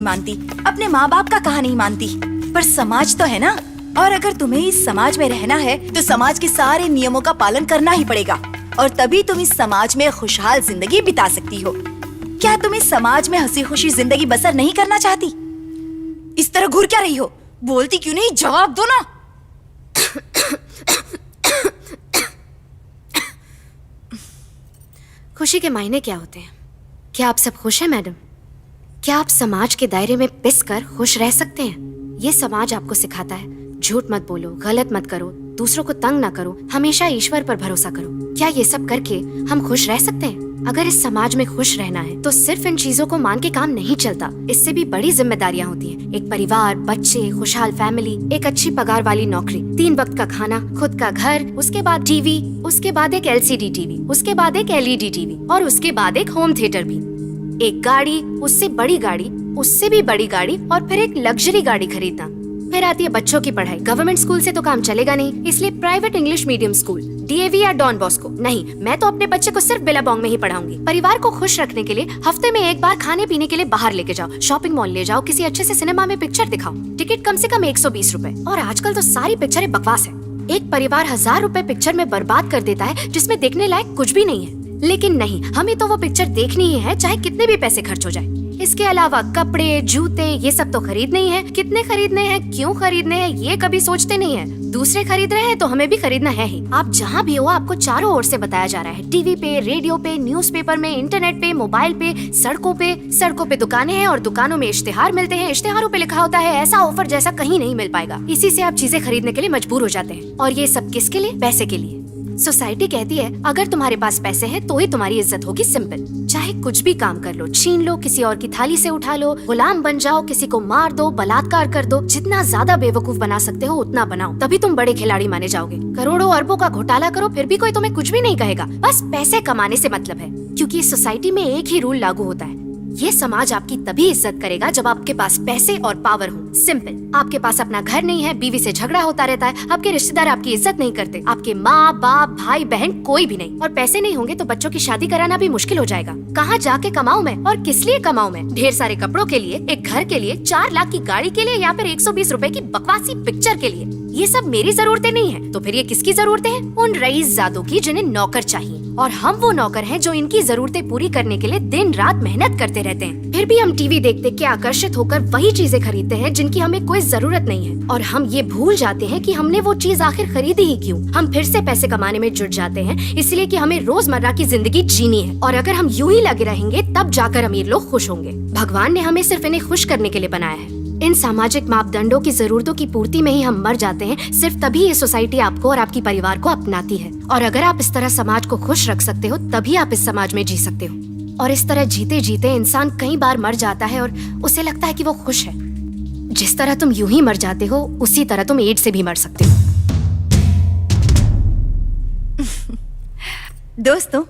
मानती, अपने माँ बाप का कहा नहीं मानती, पर समाज तो है ना। और अगर तुम्हें इस समाज में रहना है तो समाज के सारे नियमों का पालन करना ही पड़ेगा, और तभी तुम इस समाज में खुशहाल जिंदगी बिता सकती हो। क्या तुम इस समाज में हंसी खुशी जिंदगी बसर नहीं करना चाहती? इस तरह घूर क्या रही हो? बोलती क्यों नहीं? जवाब दो ना। खुशी के मायने क्या होते हैं? क्या आप सब खुश हैं मैडम? क्या आप समाज के दायरे में पिस कर खुश रह सकते हैं? ये समाज आपको सिखाता है झूठ मत बोलो, गलत मत करो, दूसरों को तंग ना करो, हमेशा ईश्वर पर भरोसा करो। क्या ये सब करके हम खुश रह सकते हैं? अगर इस समाज में खुश रहना है तो सिर्फ इन चीजों को मान के काम नहीं चलता। इससे भी बड़ी जिम्मेदारियां होती हैं। एक परिवार, बच्चे, खुशहाल फैमिली, एक अच्छी पगार वाली नौकरी, 3 वक्त का खाना, खुद का घर, उसके बाद टीवी, उसके बाद एक LCD टीवी, उसके बाद एक LED टीवी, और उसके बाद एक होम थिएटर भी, एक गाड़ी, उससे बड़ी गाड़ी, उससे भी बड़ी गाड़ी, और फिर एक लग्जरी गाड़ी खरीदना। फिर आती है बच्चों की पढ़ाई। गवर्नमेंट स्कूल से तो काम चलेगा नहीं, इसलिए private English medium school, DAV या डॉन बॉस्को नहीं। मैं तो अपने बच्चे को सिर्फ बिलाबोंग में ही पढ़ाऊंगी। परिवार को खुश रखने के लिए हफ्ते में एक बार खाने पीने के लिए बाहर लेके जाओ, शॉपिंग मॉल ले जाओ, किसी अच्छे से सिनेमा में पिक्चर दिखाओ। टिकट कम से कम 120 रुपए, और आजकल तो सारी पिक्चरें बकवास है। एक परिवार 1000 रुपए पिक्चर में बर्बाद कर देता है जिसमें देखने लायक कुछ भी नहीं है। लेकिन नहीं, हमें तो वो पिक्चर देखनी ही है, चाहे कितने भी पैसे खर्च हो जाए। इसके अलावा कपड़े, जूते, ये सब तो खरीदने ही है। कितने खरीदने हैं, क्यों खरीदने हैं, ये कभी सोचते नहीं है। दूसरे खरीद रहे हैं तो हमें भी खरीदना है ही। आप जहाँ भी हो, आपको चारों ओर से बताया जा रहा है, टीवी पे, रेडियो पे, न्यूज़पेपर में, इंटरनेट पे, मोबाइल पे, सड़कों पे दुकानें हैं, और दुकानों में इश्तेहार मिलते हैं। इश्तेहारों पे लिखा होता है ऐसा ऑफर जैसा कहीं नहीं मिल पाएगा। इसी से आप चीजें खरीदने के लिए मजबूर हो जाते हैं। और ये सब किसके लिए? पैसे के लिए। सोसाइटी कहती है अगर तुम्हारे पास पैसे हैं तो ही तुम्हारी इज्जत होगी। सिंपल। चाहे कुछ भी काम कर लो, छीन लो, किसी और की थाली से उठा लो, गुलाम बन जाओ, किसी को मार दो, बलात्कार कर दो, जितना ज्यादा बेवकूफ बना सकते हो उतना बनाओ, तभी तुम बड़े खिलाड़ी माने जाओगे। करोड़ों अरबों का घोटाला करो, फिर भी कोई तुम्हें कुछ भी नहीं कहेगा। बस पैसे कमाने से मतलब है, क्योंकि इस सोसाइटी में एक ही रूल लागू होता है। ये समाज आपकी तभी इज्जत करेगा जब आपके पास पैसे और पावर हो। सिंपल। आपके पास अपना घर नहीं है, बीवी से झगड़ा होता रहता है, आपके रिश्तेदार आपकी इज्जत नहीं करते, आपके माँ बाप, भाई बहन कोई भी नहीं, और पैसे नहीं होंगे तो बच्चों की शादी कराना भी मुश्किल हो जाएगा। कहाँ जाके कमाऊं मैं, और किस लिए कमाऊं मैं? ढेर सारे कपड़ों के लिए, एक घर के लिए, 4 लाख की गाड़ी के लिए, या फिर 120 रुपए की बकवासी पिक्चर के लिए? ये सब मेरी जरूरतें नहीं है, तो फिर ये किसकी जरूरतें हैं? उन रईसजादों की जिन्हें नौकर चाहिए, और हम वो नौकर हैं जो इनकी जरूरतें पूरी करने के लिए दिन रात मेहनत करते रहते हैं। फिर भी हम टीवी देखते के आकर्षित होकर वही चीजें खरीदते हैं जिनकी हमें कोई जरूरत नहीं है, और हम ये भूल जाते हैं कि हमने वो चीज आखिर खरीदी ही क्यों। हम फिर से पैसे कमाने में जुट जाते हैं, इसलिए कि हमें रोजमर्रा की जिंदगी जीनी है, और अगर हम यूं ही लगे रहेंगे तब जाकर अमीर लोग खुश होंगे। भगवान ने हमें सिर्फ इन्हें खुश करने के लिए बनाया है। इन सामाजिक मापदंडों की जरूरतों की पूर्ति में ही हम मर जाते हैं। सिर्फ तभी ये सोसाइटी आपको और आपकी परिवार को अपनाती है, और अगर आप इस तरह समाज को खुश रख सकते हो तभी आप इस समाज में जी सकते हो। और इस तरह जीते जीते इंसान कई बार मर जाता है और उसे लगता है कि वो खुश है। जिस तरह तुम यूं ही मर जाते हो, उसी तरह तुम एड्स से भी मर सकते हो। दोस्तों,